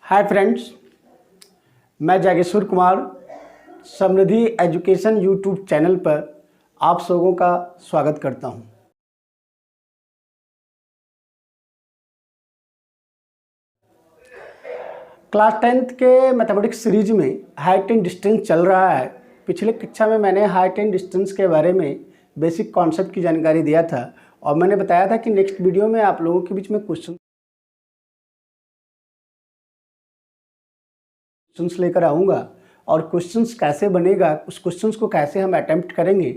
Hi friends, मैं जागेश्वर कुमार समृद्धि education YouTube channel पर आप सबों का स्वागत करता हूं। क्लास 10th के मैथमेटिक्स सीरीज में हाइट एंड डिस्टेंस चल रहा है। पिछले कक्षा में मैंने हाइट एंड डिस्टेंस के बारे में बेसिक कॉन्सेप्ट की जानकारी दिया था और मैंने बताया था कि नेक्स्ट वीडियो में आप लोगों के बीच में क्वेश्चंस लेकर आऊँगा और क्वेश्चंस कैसे बनेगा, उस क्वेश्चंस को कैसे हम अटेम्प्ट करेंगे,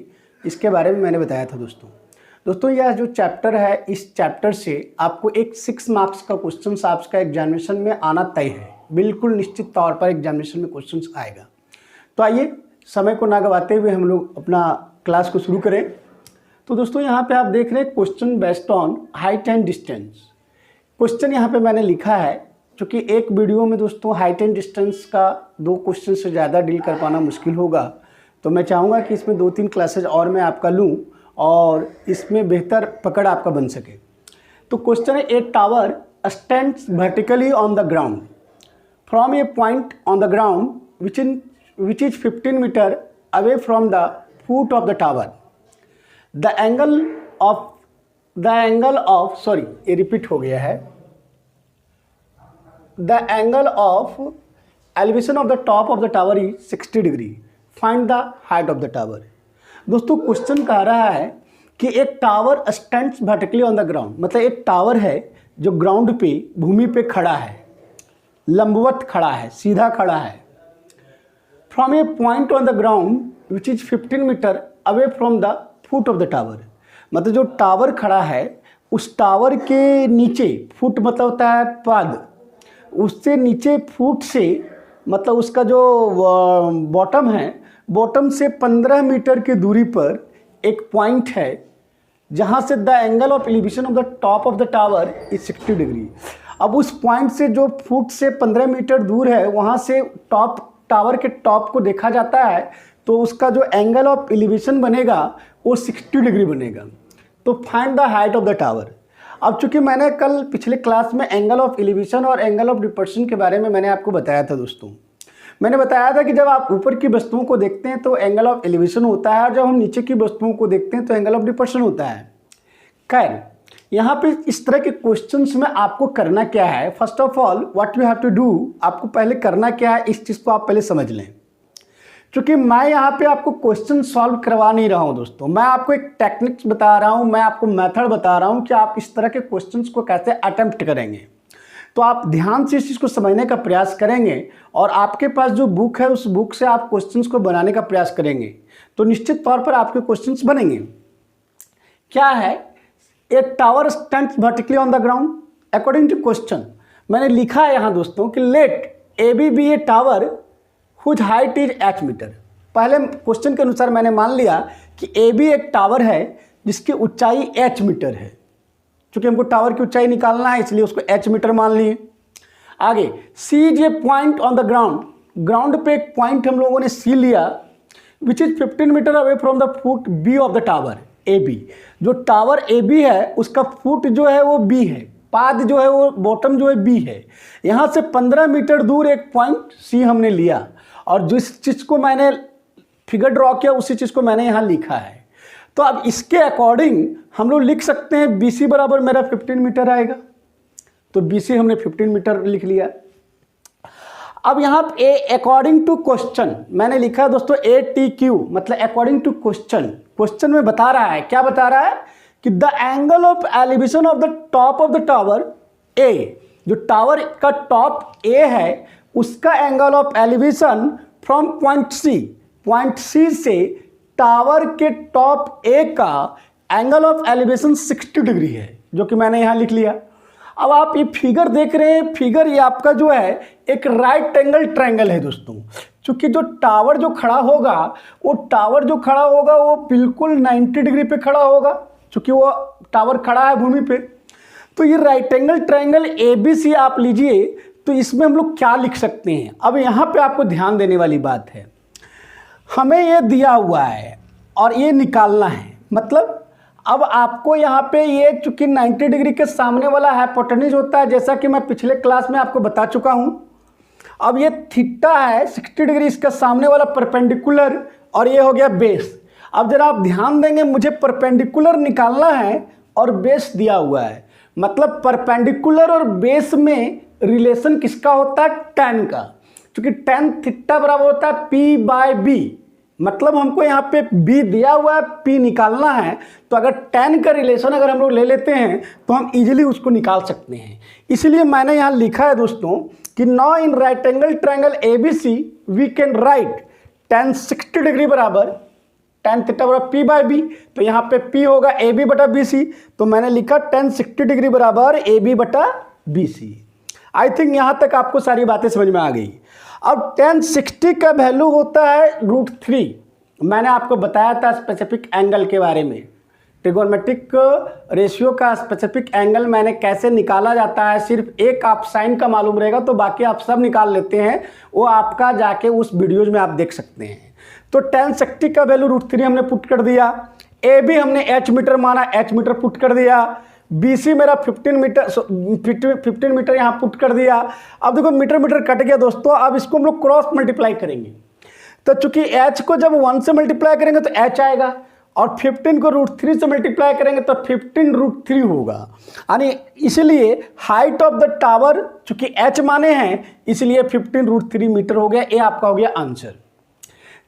इसके बारे में मैंने बताया था। दोस्तों यह जो चैप्टर है, इस चैप्टर से आपको एक 6 मार्क्स का क्वेश्चंस आपका एग्जामिनेशन में आना तय है। बिल्कुल निश्चित तौर पर एग्जामिनेशन में क्वेश्चंस आएगा। तो आइए समय को ना गवाते हुए हम लोग अपना क्लास को शुरू करें। तो दोस्तों यहाँ पे आप देख रहे हैं question based on height and distance. Question यहाँ पे मैंने लिखा है, क्योंकि एक वीडियो में दोस्तों हाइट एंड डिस्टेंस का 2 क्वेश्चन से ज़्यादा डील कर पाना मुश्किल होगा, तो मैं चाहूँगा कि इसमें 2-3 क्लासेज और मैं आपका लूँ और इसमें बेहतर पकड़ आपका बन सके। तो क्वेश्चन है, a tower stands vertically on the ground from a point on the ground which is 15 metre away from the foot of the tower. The angle of sorry ये रिपीट हो गया है। The angle of elevation of the top of the tower is 60 degree. Find the height of the tower. दोस्तों question कह रहा है कि एक tower stands vertically on the ground, मतलब एक टावर है जो ग्राउंड पे, भूमि पे खड़ा है, लंबवत खड़ा है, सीधा खड़ा है। From a point on the ground which is 15 metre away from the foot of the tower. मतलब जो टावर खड़ा है उस टावर के नीचे, फुट मतलब होता है पाद, उससे नीचे फुट से, मतलब उसका जो बॉटम है, बॉटम से 15 मीटर की दूरी पर एक पॉइंट है जहाँ से the angle of elevation of the top of the tower is 60 degree. अब उस पॉइंट से जो फुट से 15 मीटर दूर है, वहाँ से टावर के टॉप को देखा जाता है, तो उसका जो एंगल ऑफ एलिवेशन बनेगा वो 60 डिग्री बनेगा। तो find the height of the tower. अब चूंकि मैंने कल पिछले क्लास में एंगल ऑफ एलिवेशन और एंगल ऑफ डिप्रेशन के बारे में मैंने आपको बताया था। दोस्तों मैंने बताया था कि जब आप ऊपर की वस्तुओं को देखते हैं तो एंगल ऑफ एलिवेशन होता है और जब हम नीचे की वस्तुओं को देखते हैं तो एंगल ऑफ डिप्रेशन होता है। खैर, यहाँ पे इस तरह के क्वेश्चंस में आपको करना क्या है, first of all what you have to do, आपको पहले करना क्या है, इस चीज़ को आप पहले समझ लें। क्योंकि मैं यहाँ पे आपको क्वेश्चन सॉल्व करवा नहीं रहा हूँ दोस्तों, मैं आपको एक टेक्निक्स बता रहा हूँ, मैं आपको मेथड बता रहा हूँ कि आप इस तरह के क्वेश्चंस को कैसे अटेम्प्ट करेंगे। तो आप ध्यान से इस चीज़ को समझने का प्रयास करेंगे और आपके पास जो बुक है उस बुक से आप क्वेश्चंस को बनाने का प्रयास करेंगे तो निश्चित तौर पर आपके क्वेश्चंस बनेंगे। क्या है, a tower stands vertically on the ground according to question. मैंने लिखा है यहाँ दोस्तों कि let A B be a tower whose height is h metre. पहले क्वेश्चन के अनुसार मैंने मान लिया कि ए बी एक टावर है जिसकी ऊंचाई h मीटर है। चूंकि हमको टावर की ऊंचाई निकालना है इसलिए उसको h मीटर मान लिए। आगे C is a point on the ground, ground पे एक पॉइंट हम लोगों ने सी लिया which is 15 metre away from the foot B of the tower A B. जो टावर ए बी है उसका फुट जो है वो बी है, पाद जो है वो बॉटम जो है बी है। यहाँ से 15 मीटर दूर एक पॉइंट सी हमने लिया और जिस चीज़ को मैंने फिगर ड्रॉ किया उसी चीज़ को मैंने यहाँ लिखा है। तो अब इसके अकॉर्डिंग हम लोग लिख सकते हैं BC बराबर मेरा 15 मीटर आएगा। तो BC हमने 15 मीटर लिख लिया। अब यहाँ पे अकॉर्डिंग टू क्वेश्चन मैंने लिखा है दोस्तों ATQ, मतलब अकॉर्डिंग टू क्वेश्चन। क्वेश्चन में बता रहा है, क्या बता रहा है कि the angle of elevation of the top of the tower A, जो टावर का टॉप A है उसका angle of elevation from point C से टावर के टॉप A का एंगल ऑफ एलिवेशन 60 डिग्री है, जो कि मैंने यहाँ लिख लिया। अब आप ये फिगर देख रहे हैं, फिगर ये आपका जो है एक राइट एंगल ट्रायंगल है दोस्तों। क्योंकि जो टावर जो खड़ा होगा वो बिल्कुल 90 डिग्री पे खड़ा होगा, क्योंकि वो टावर खड़ा है भूमि पे। तो ये राइट एंगल ट्रायंगल ABC आप लीजिए, तो इसमें हम लोग क्या लिख सकते हैं। अब यहाँ पे आपको ध्यान देने वाली बात है, हमें ये दिया हुआ है और ये निकालना है। मतलब अब आपको यहाँ पे ये चूंकि 90 डिग्री के सामने वाला हाइपोटेन्यूज होता है, जैसा कि मैं पिछले क्लास में आपको बता चुका हूँ। अब ये थीटा है 60 डिग्री, इसका सामने वाला परपेंडिकुलर, और ये हो गया बेस। अब जरा आप ध्यान देंगे, मुझे परपेंडिकुलर निकालना है और बेस दिया हुआ है, मतलब परपेंडिकुलर और बेस में रिलेशन किसका होता है, tan का। क्योंकि tan थीटा बराबर होता है P/B, मतलब हमको यहाँ पे B दिया हुआ है, P निकालना है, तो अगर tan का रिलेशन अगर हम लोग ले लेते हैं तो हम इजीली उसको निकाल सकते हैं। इसलिए मैंने यहाँ लिखा है दोस्तों कि now in right angle triangle ABC we can write tan 60 degree बराबर tan थीटा बराबर P/B, तो यहाँ पे P होगा AB बटा BC, तो मैंने लिखा tan 60 डिग्री बराबर AB बटा BC। आई थिंक यहाँ तक आपको सारी बातें समझ में आ गई। अब tan 60 का वैल्यू होता है √3। मैंने आपको बताया था स्पेसिफिक एंगल के बारे में, ट्रिगोनोमेट्रिक रेशियो का स्पेसिफिक एंगल मैंने कैसे निकाला जाता है, सिर्फ एक आप साइन का मालूम रहेगा तो बाकी आप सब निकाल लेते हैं, वो आपका जाके उस वीडियोज में आप देख सकते हैं। तो tan 60 का वैल्यू √3 हमने पुट कर दिया, AB हमने h मीटर माना, h मीटर पुट कर दिया, BC मेरा 15 मीटर यहाँ पुट कर दिया। अब देखो मीटर मीटर कट गया दोस्तों, अब इसको हम लोग क्रॉस मल्टीप्लाई करेंगे, तो चूंकि h को जब 1 से मल्टीप्लाई करेंगे तो h आएगा, और 15 को √3 से मल्टीप्लाई करेंगे तो 15 √3 होगा, यानी इसलिए हाइट ऑफ द टावर चूंकि h माने हैं इसलिए 15 √3 मीटर हो गया। ये आपका हो गया आंसर।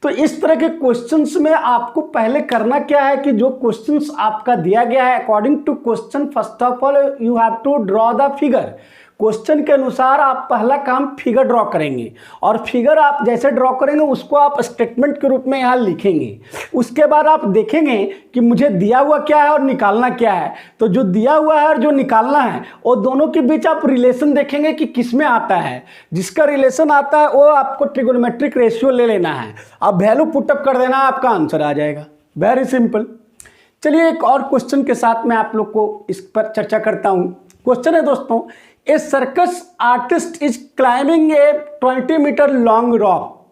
तो इस तरह के क्वेश्चंस में आपको पहले करना क्या है कि जो क्वेश्चंस आपका दिया गया है according to question, first of all you have to draw the figure. Question के अनुसार आप पहला काम फिगर ड्रॉ करेंगे, और फिगर आप जैसे ड्रॉ करेंगे उसको आप स्टेटमेंट के रूप में यहाँ लिखेंगे। उसके बाद आप देखेंगे कि मुझे दिया हुआ क्या है और निकालना क्या है, तो जो दिया हुआ है और जो निकालना है वो दोनों के बीच आप रिलेशन देखेंगे कि किस में आता है। जिसका रिलेशन आता है वो आपको ट्रिगोनोमेट्रिक रेशियो ले लेना है, अब वैल्यू पुटअप कर देना है, आपका आंसर आ जाएगा। Very simple. चलिए एक और क्वेश्चन के साथ मैं आप लोग को इस पर चर्चा करता हूँ। क्वेश्चन है दोस्तों, a circus artist is climbing a 20 metre long rock.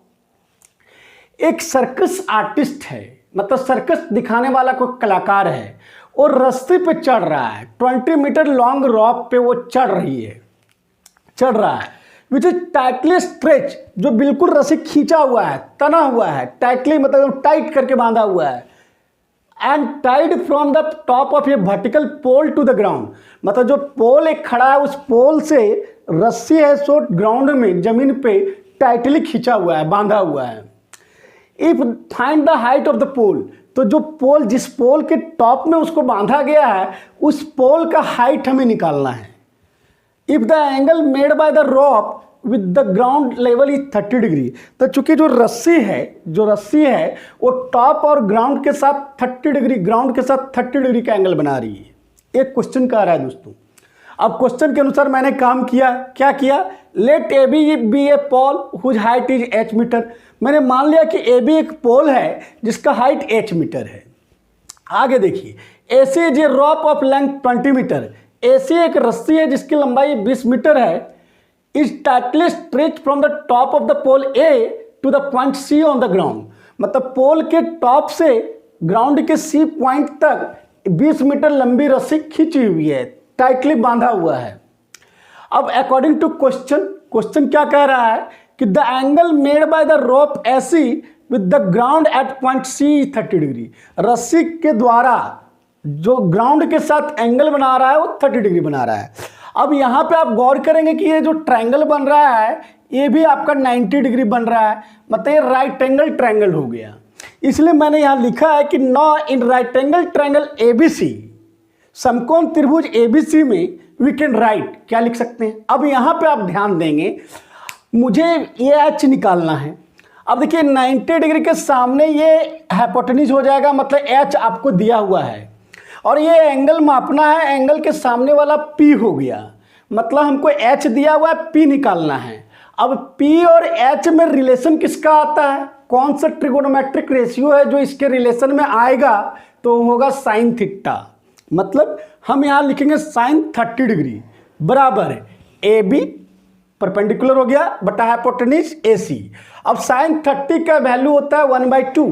एक सर्कस आर्टिस्ट है, मतलब सर्कस दिखाने वाला कोई कलाकार है, और रस्सी पे चढ़ रहा है, 20 मीटर लॉन्ग रॉक पे वो चढ़ रहा है विच इज टाइटली स्ट्रेच, जो बिल्कुल रस्सी खींचा हुआ है, तना हुआ है, टाइटली मतलब टाइट करके बांधा हुआ है, and tied from the top of a vertical pole to the ground, मतलब जो पोल एक खड़ा है उस पोल से रस्सी है सो ग्राउंड में जमीन पे टाइटली खींचा हुआ है, बांधा हुआ है। If find the height of the pole, तो जो पोल जिस पोल के टॉप में उसको बांधा गया है उस पोल का हाइट हमें निकालना है। If the angle made by the rope with the ground level is 30 degree, तो चूंकि जो रस्सी है वो टॉप और ग्राउंड के साथ 30 डिग्री, ग्राउंड के साथ 30 डिग्री का एंगल बना रही है। एक क्वेश्चन का आ रहा है दोस्तों। अब क्वेश्चन के अनुसार मैंने काम किया, क्या किया, let A B a pole whose height is h metre. मैंने मान लिया कि ए बी एक पोल है जिसका हाइट h मीटर है। आगे देखिए, A C is a rope of length 20 metre, A C एक रस्सी है जिसकी लंबाई 20 मीटर है, is tightly stretch from the top of the pole A to the point C on the ground, मतलब पोल के टॉप से ग्राउंड के सी पॉइंट तक 20 मीटर लंबी रस्सी खींची हुई है, टाइटली बांधा हुआ है। अब अकॉर्डिंग टू क्वेश्चन क्या कह रहा है कि the angle made by the rope AC with the ground at point C 30 degree, रस्सी के द्वारा जो ग्राउंड के साथ एंगल बना रहा है वो 30 डिग्री बना रहा है। अब यहाँ पे आप गौर करेंगे कि ये जो ट्रायंगल बन रहा है ये भी आपका 90 डिग्री बन रहा है, मतलब ये राइट एंगल ट्रायंगल हो गया। इसलिए मैंने यहाँ लिखा है कि now in right angle triangle ABC, समकोण त्रिभुज ABC में वी कैन राइट, क्या लिख सकते हैं। अब यहाँ पे आप ध्यान देंगे, मुझे ये h निकालना है। अब देखिए 90 डिग्री के सामने ये हाइपोटेन्यूज हो जाएगा, मतलब h आपको दिया हुआ है, और ये एंगल मापना है, एंगल के सामने वाला P हो गया, मतलब हमको h दिया हुआ है, P निकालना है। अब P और h में रिलेशन किसका आता है, कौन सा ट्रिगोनोमेट्रिक रेशियो है जो इसके रिलेशन में आएगा, तो होगा साइन थीटा। मतलब हम यहाँ लिखेंगे साइन 30 डिग्री बराबर AB परपेंडिकुलर हो गया बटा हाइपोटेन्यूज AC। अब साइन 30 का वैल्यू होता है 1/2,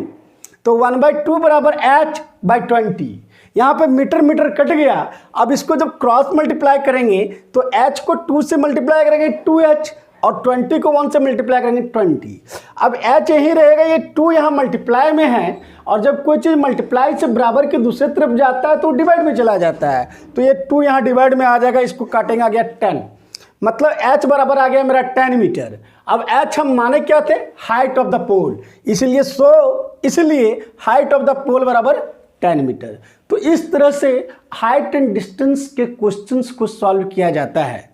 तो 1/2 बराबर h/20। यहाँ पे मीटर मीटर कट गया। अब इसको जब क्रॉस मल्टीप्लाई करेंगे तो h को 2 से मल्टीप्लाई करेंगे 2h, और 20 को 1 से मल्टीप्लाई करेंगे 20। अब h यही रहेगा, ये 2 यहाँ मल्टीप्लाई में है, और जब कोई चीज़ मल्टीप्लाई से बराबर के दूसरे तरफ जाता है तो डिवाइड में चला जाता है, तो ये 2 यहाँ डिवाइड में आ जाएगा, इसको काटेंगे, आ गया 10, मतलब h बराबर आ गया मेरा 10 मीटर। अब h हम माने क्या थे, हाइट ऑफ द पोल, इसलिए हाइट ऑफ द पोल बराबर 10 मीटर। तो इस तरह से हाइट एंड डिस्टेंस के क्वेश्चंस को सॉल्व किया जाता है।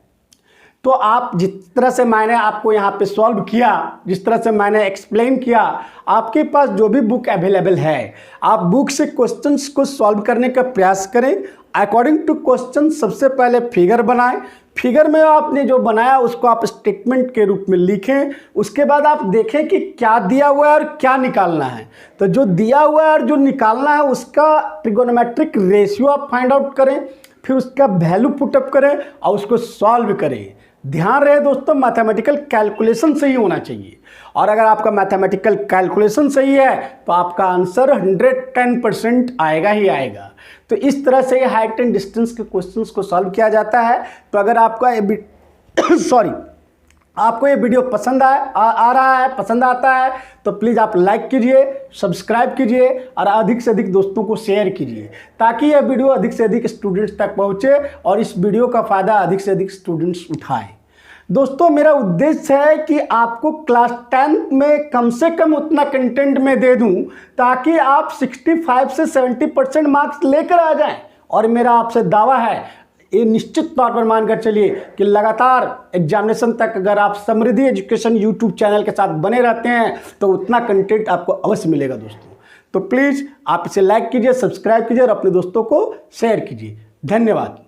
तो आप जिस तरह से मैंने आपको यहाँ पे सॉल्व किया, जिस तरह से मैंने एक्सप्लेन किया, आपके पास जो भी बुक अवेलेबल है, आप बुक से क्वेश्चंस को सॉल्व करने का प्रयास करें। अकॉर्डिंग टू क्वेश्चन सबसे पहले फिगर बनाएं, फिगर में आपने जो बनाया उसको आप स्टेटमेंट के रूप में लिखें, उसके बाद आप देखें कि क्या दिया हुआ है और क्या निकालना है। तो जो दिया हुआ है और जो निकालना है उसका ट्रिगोनोमेट्रिक रेशियो आप फाइंड आउट करें, फिर उसका वैल्यू पुटअप करें और उसको सॉल्व करें। ध्यान रहे दोस्तों, मैथमेटिकल कैलकुलेशन सही होना चाहिए, और अगर आपका मैथमेटिकल कैलकुलेशन सही है तो आपका आंसर 110% आएगा ही आएगा। तो इस तरह से हाइट एंड डिस्टेंस के क्वेश्चंस को सॉल्व किया जाता है। तो अगर आपका आपको ये वीडियो पसंद आ रहा है, पसंद आता है, तो प्लीज़ आप लाइक कीजिए, सब्सक्राइब कीजिए और अधिक से अधिक दोस्तों को शेयर कीजिए, ताकि यह वीडियो अधिक से अधिक स्टूडेंट्स तक पहुँचे और इस वीडियो का फ़ायदा अधिक से अधिक स्टूडेंट्स उठाएं। दोस्तों, मेरा उद्देश्य है कि आपको क्लास 10th में कम से कम उतना कंटेंट में दे दूं ताकि आप 65 से 70% मार्क्स लेकर आ जाएं। और मेरा आपसे दावा है, ये निश्चित तौर पर मानकर चलिए कि लगातार एग्जामिनेशन तक अगर आप समृद्धि एजुकेशन यूट्यूब चैनल के साथ बने रहते हैं तो उतना कंटेंट आपको अवश्य मिलेगा दोस्तों। तो प्लीज़ आप इसे लाइक कीजिए, सब्सक्राइब कीजिए और अपने दोस्तों को शेयर कीजिए। धन्यवाद।